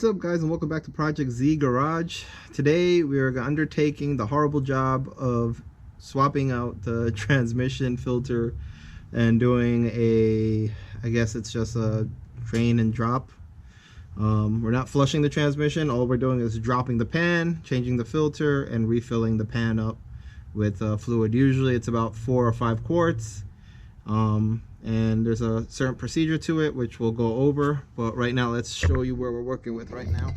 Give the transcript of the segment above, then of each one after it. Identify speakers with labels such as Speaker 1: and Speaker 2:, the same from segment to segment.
Speaker 1: What's up, guys, and welcome back to Project Z Garage. Today we are undertaking the horrible job of swapping out the transmission filter and doing I guess it's just a drain and drop. We're not flushing the transmission. All we're doing is dropping the pan, changing the filter, and refilling the pan up with fluid. Usually it's about 4 or 5 quarts. And there's a certain procedure to it which we'll go over, but right now let's show you where we're working with right now.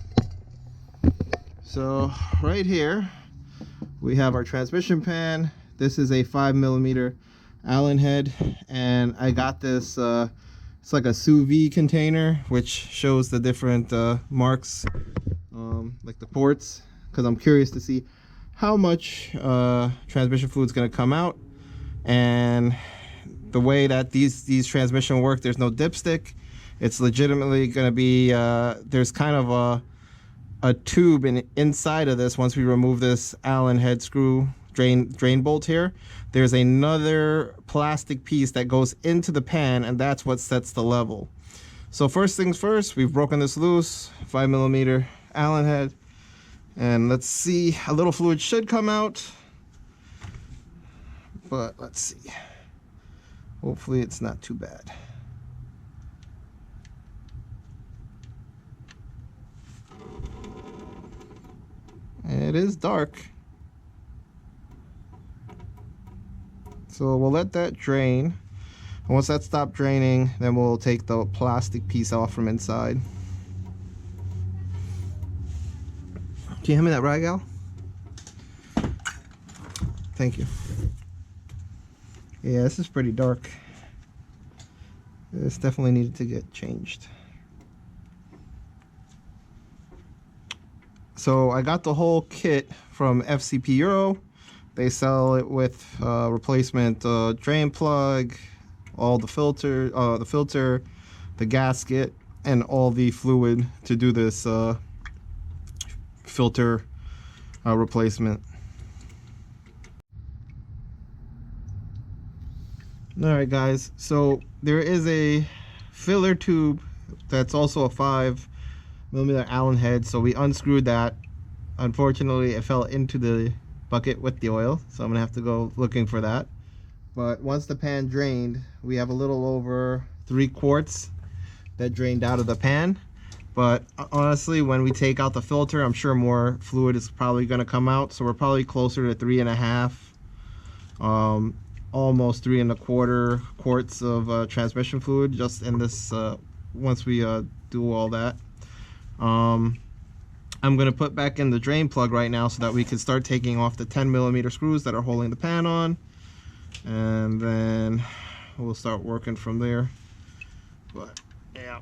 Speaker 1: So right here we have our transmission pan. This is a 5mm Allen head, and I got this it's like a sous vide container which shows the different marks, like the ports, because I'm curious to see how much transmission fluid is going to come out. And the way that these transmission work, there's no dipstick. It's legitimately going to be there's kind of a tube inside of this. Once we remove this Allen head screw drain bolt here, there's another plastic piece that goes into the pan, and that's what sets the level. So first things first, we've broken this loose, 5mm Allen head, and let's see, a little fluid should come out, but let's see. Hopefully it's not too bad. It is dark. So we'll let that drain. And once that stops draining, then we'll take the plastic piece off from inside. Can you hand me that rag, Al? Thank you. Yeah, this is pretty dark. This definitely needed to get changed. So I got the whole kit from FCP Euro. They sell it with replacement drain plug, all the filter, the gasket, and all the fluid to do this filter replacement. Alright guys, so there is a filler tube that's also a 5mm Allen head, so we unscrewed that. Unfortunately, it fell into the bucket with the oil, so I'm gonna have to go looking for that. But once the pan drained, we have a little over 3 quarts that drained out of the pan. But honestly, when we take out the filter, I'm sure more fluid is probably gonna come out, so we're probably closer to 3.5, almost 3.25 quarts of transmission fluid just in this once we do all that. I'm gonna put back in the drain plug right now so that we can start taking off the 10mm screws that are holding the pan on, and then we'll start working from there. But yeah.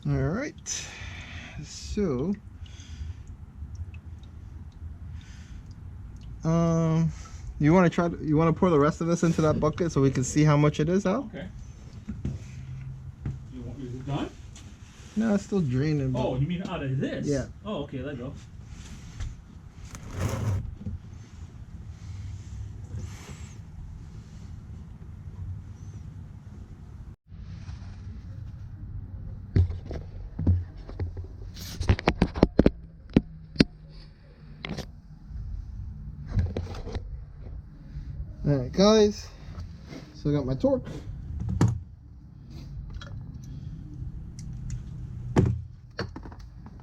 Speaker 1: All right, so you want to pour the rest of this into that bucket so we can see how much it is, Al?
Speaker 2: Okay. Is it done?
Speaker 1: No, it's still draining.
Speaker 2: Oh, you mean out of this?
Speaker 1: Yeah.
Speaker 2: Oh, okay, let go.
Speaker 1: Alright guys, so I got my torque.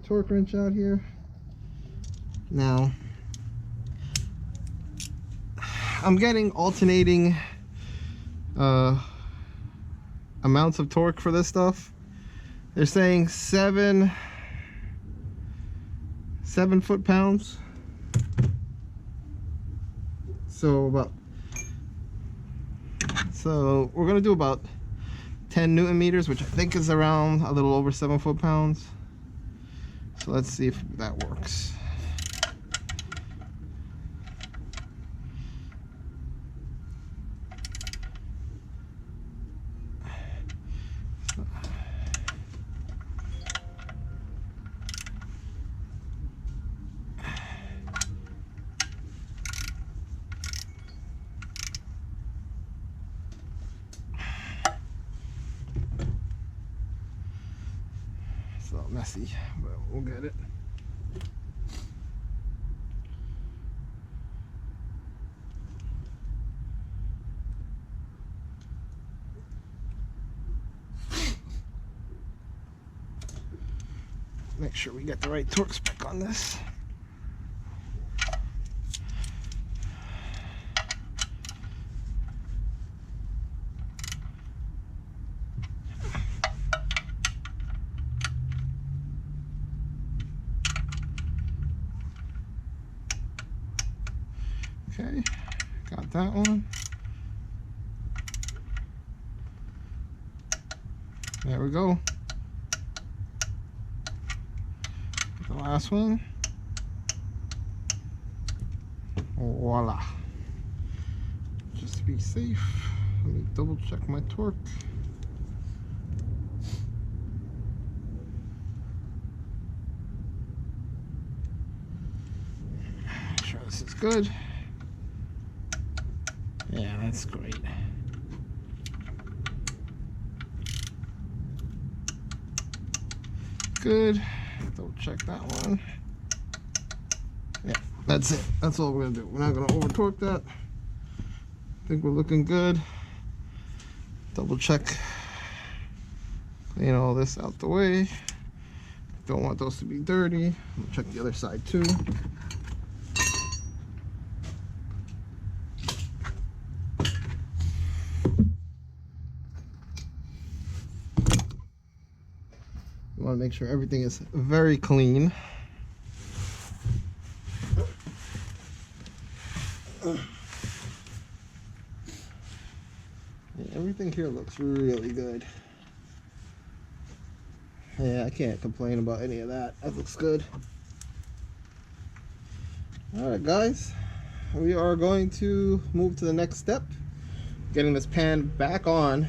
Speaker 1: Torque wrench out here. Now, I'm getting alternating amounts of torque for this stuff. They're saying 7 foot-pounds. So we're gonna do about 10 Newton meters, which I think is around a little over 7 foot-pounds. So let's see if that works. It's a little messy, but we'll get it. Make sure we get the right torque spec on this. Okay, got that one. There we go. The last one. Voila. Just to be safe, let me double check my torque. Make sure this is good. Yeah, that's great. Good. Double check that one. Yeah, that's it. That's all we're gonna do. We're not gonna over torque that. I think we're looking good. Double check. Clean all this out the way. Don't want those to be dirty. We'll check the other side too. You want to make sure everything is very clean. Yeah, everything here looks really good. Yeah, I can't complain about any of that. That looks good. Alright guys, we are going to move to the next step, getting this pan back on.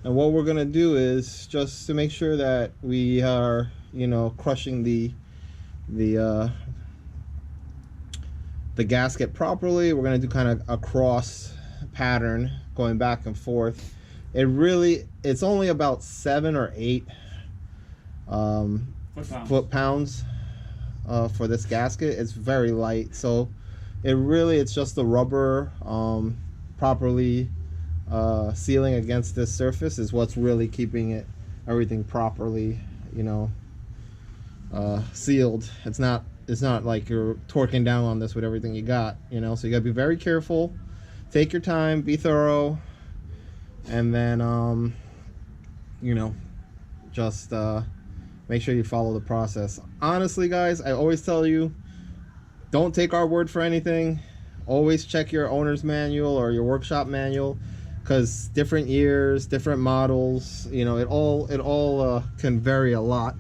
Speaker 1: And what we're gonna do is just to make sure that we are, you know, crushing the gasket properly. We're gonna do kind of a cross pattern going back and forth. It's only about 7 or 8 foot-pounds for this gasket. It's very light, so it's just the rubber properly sealing against this surface is what's really keeping everything properly, you know, sealed. It's not like you're torquing down on this with everything you got, you know. So you gotta be very careful, take your time, be thorough, and then you know, just make sure you follow the process. Honestly guys, I always tell you, don't take our word for anything. Always check your owner's manual or your workshop manual, because different years, different models, you know, it all can vary a lot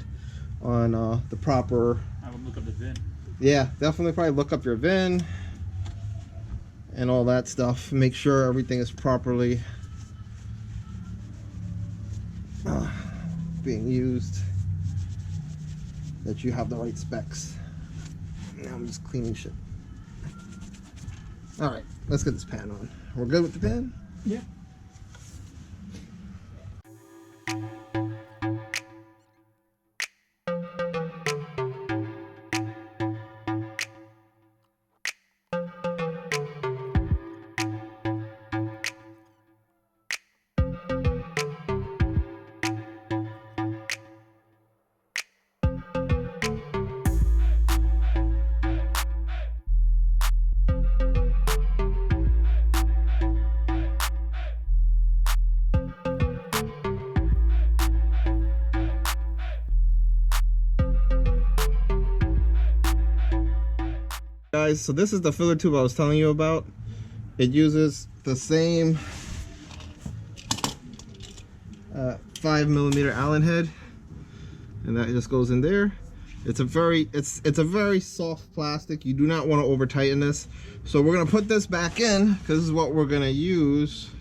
Speaker 1: on the proper.
Speaker 2: I would look up the VIN.
Speaker 1: Yeah, definitely probably look up your VIN and all that stuff. Make sure everything is properly being used, that you have the right specs. Now I'm just cleaning shit. All right, let's get this pan on. We're good with the pan?
Speaker 2: Yeah.
Speaker 1: guys, so this is the filler tube I was telling you about. It uses the same 5mm Allen head, and that just goes in there. It's a very soft plastic. You do not want to over tighten this. So we're gonna put this back in because this is what we're gonna use.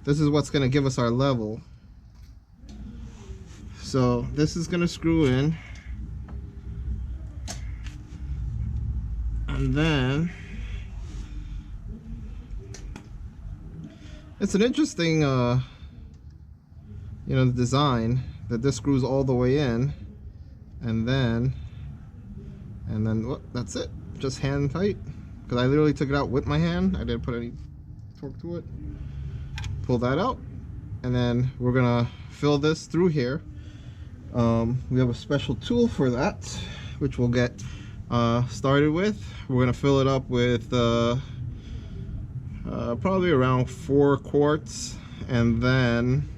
Speaker 1: This is what's gonna give us our level. So this is gonna screw in, and then it's an interesting you know, the design that this screws all the way in, and then well, that's it, just hand tight, because I literally took it out with my hand. I didn't put any torque to it. Pull that out, and then we're gonna fill this through here. We have a special tool for that, which we'll get started with. We're gonna fill it up with probably around 4 quarts, and then,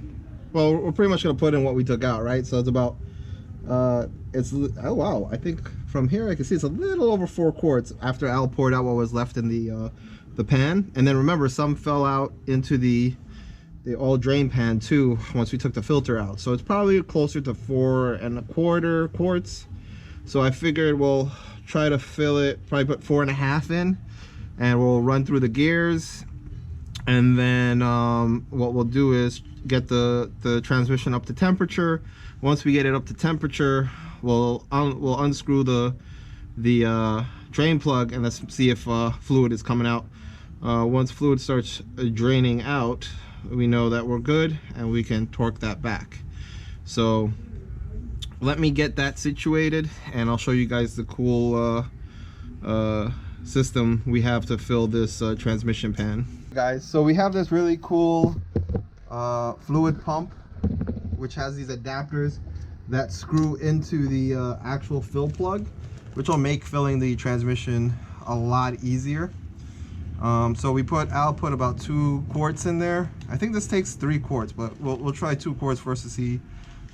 Speaker 1: well, we're pretty much gonna put in what we took out, right? So it's about oh wow, I think from here I can see it's a little over 4 quarts after Al poured out what was left in the pan. And then remember, some fell out into the all drain pan too once we took the filter out, so it's probably closer to 4 1/4 quarts. So I figured we'll try to fill it, probably put 4 1/2 in, and we'll run through the gears, and then what we'll do is get the transmission up to temperature. Once we get it up to temperature, we'll unscrew the drain plug, and let's see if fluid is coming out. Once fluid starts draining out, we know that we're good and we can torque that back. So let me get that situated, and I'll show you guys the cool system we have to fill this transmission pan. Guys, so we have this really cool fluid pump, which has these adapters that screw into the actual fill plug, which will make filling the transmission a lot easier. So I'll put about 2 quarts in there. I think this takes 3 quarts, but we'll try 2 quarts first to see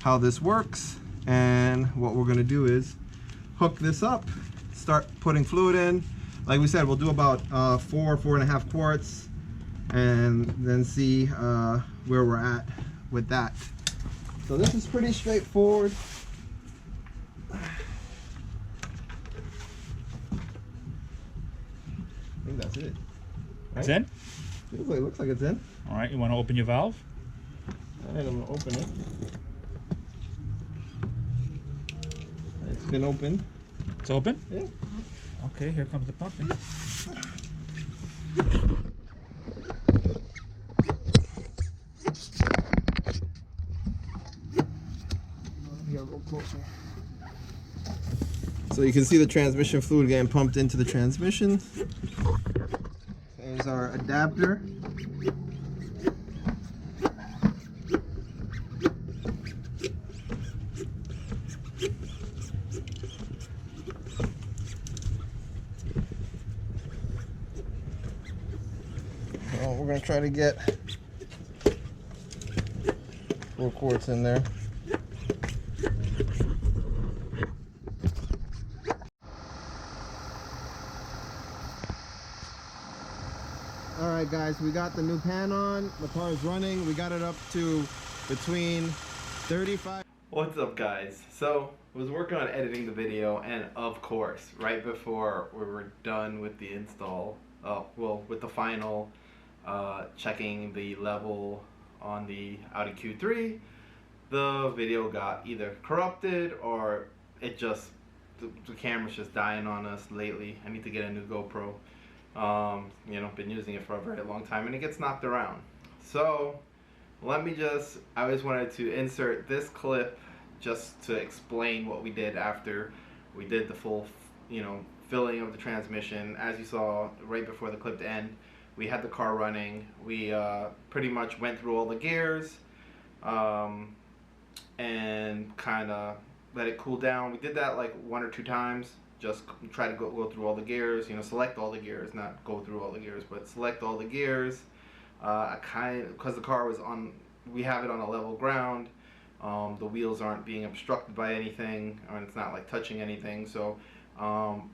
Speaker 1: how this works. And what we're gonna do is hook this up, start putting fluid in. Like we said, we'll do about 4 1/2 quarts, and then see where we're at with that. So this is pretty straightforward. I think that's it. Right?
Speaker 2: It's in?
Speaker 1: Looks like it's in.
Speaker 2: All right, you want to open your valve?
Speaker 1: All right, I'm gonna open it. It's been opened.
Speaker 2: It's open?
Speaker 1: Yeah.
Speaker 2: Okay, here comes the pumping.
Speaker 1: Here, go closer. So you can see the transmission fluid getting pumped into the transmission. There's our adapter. Well, we're going to try to get 4 quarts in there. Alright guys, we got the new pan on, the car is running, we got it up to between 35. What's up guys? So, I was working on editing the video, and of course, right before we were done with the install, with the final checking the level on the Audi Q3, the video got either corrupted or it just, the camera's just dying on us lately. I need to get a new GoPro. You know, been using it for a very long time and it gets knocked around. So I always wanted to insert this clip just to explain what we did after we did the full, you know, filling of the transmission. As you saw right before the clip to end, we had the car running. We pretty much went through all the gears and kind of let it cool down. We did that like 1 or 2 times. Just try to go through all the gears, you know, select all the gears, not go through all the gears, but select all the gears. Because the car was on, we have it on a level ground. The wheels aren't being obstructed by anything, and it's not like touching anything. So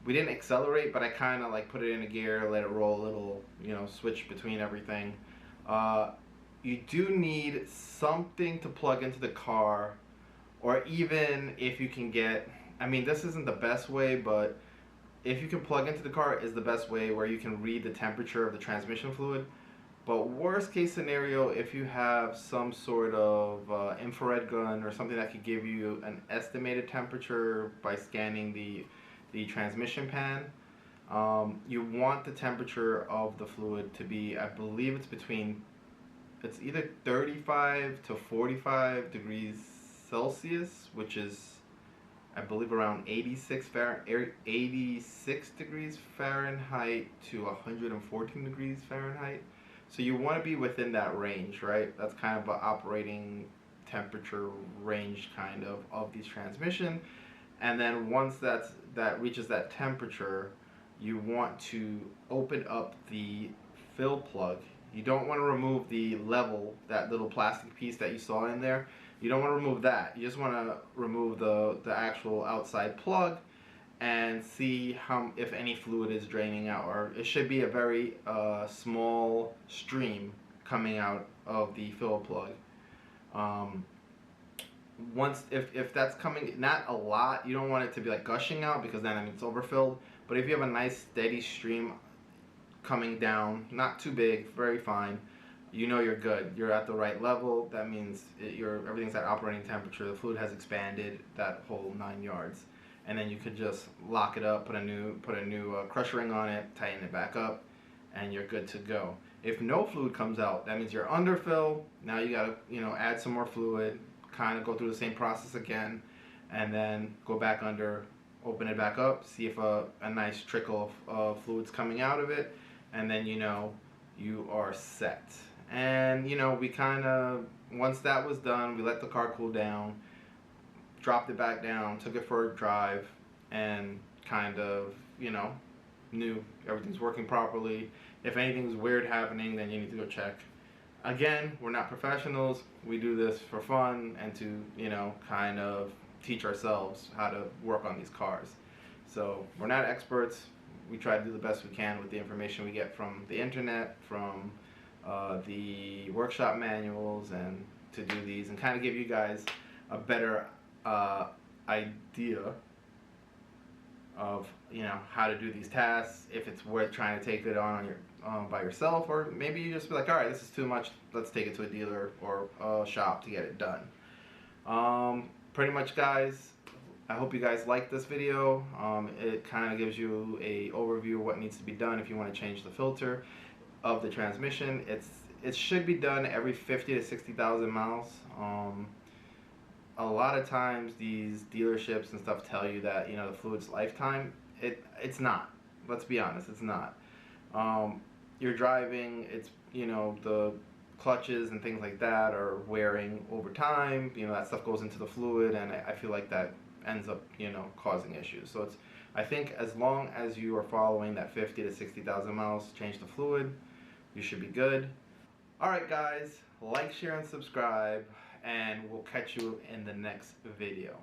Speaker 1: we didn't accelerate, but I kind of like put it in a gear, let it roll a little, you know, switch between everything. You do need something to plug into the car, or even if you can get, I mean, this isn't the best way, but if you can plug into the car is the best way, where you can read the temperature of the transmission fluid. But worst case scenario, if you have some sort of infrared gun or something that could give you an estimated temperature by scanning the transmission pan, you want the temperature of the fluid to be, I believe it's either 35 to 45 degrees Celsius, which is, I believe, around 86 degrees Fahrenheit to 114 degrees Fahrenheit. So you want to be within that range, right? That's kind of an operating temperature range kind of these transmission. And then once that reaches that temperature, you want to open up the fill plug. You don't want to remove the level, that little plastic piece that you saw in there. You don't want to remove that. You just want to remove the actual outside plug and see if any fluid is draining out, or it should be a very small stream coming out of the fill plug. If that's coming, not a lot, you don't want it to be like gushing out, because then it's overfilled. But if you have a nice steady stream coming down, not too big, very fine, you know you're good. You're at the right level. That means everything's at operating temperature. The fluid has expanded that whole 9 yards. And then you could just lock it up, put a new crusher ring on it, tighten it back up, and you're good to go. If no fluid comes out, that means you're underfill. Now you gotta, add some more fluid, kind of go through the same process again, and then go back under, open it back up, see if a nice trickle of fluid's coming out of it, and then you are set. And we kind of, once that was done, we let the car cool down, dropped it back down, took it for a drive, and kind of, knew everything's working properly. If anything's weird happening, then you need to go check. Again, we're not professionals. We do this for fun and to, kind of teach ourselves how to work on these cars. So we're not experts. We try to do the best we can with the information we get from the internet, from the workshop manuals, and to do these and kind of give you guys a better idea of how to do these tasks, if it's worth trying to take it on by yourself, or maybe you just be like, all right, this is too much, let's take it to a dealer or a shop to get it done. Pretty much, guys, I hope you guys like this video. It kind of gives you a overview of what needs to be done if you want to change the filter of the transmission. It should be done every 50 to 60,000 miles. A lot of times these dealerships and stuff tell you that the fluid's lifetime. It's not. Let's be honest, it's not. You're driving, it's the clutches and things like that are wearing over time. That stuff goes into the fluid, and I feel like that ends up causing issues. So I think as long as you are following that 50 to 60,000 miles, change the fluid, you should be good. All right, guys, like, share, and subscribe, and we'll catch you in the next video.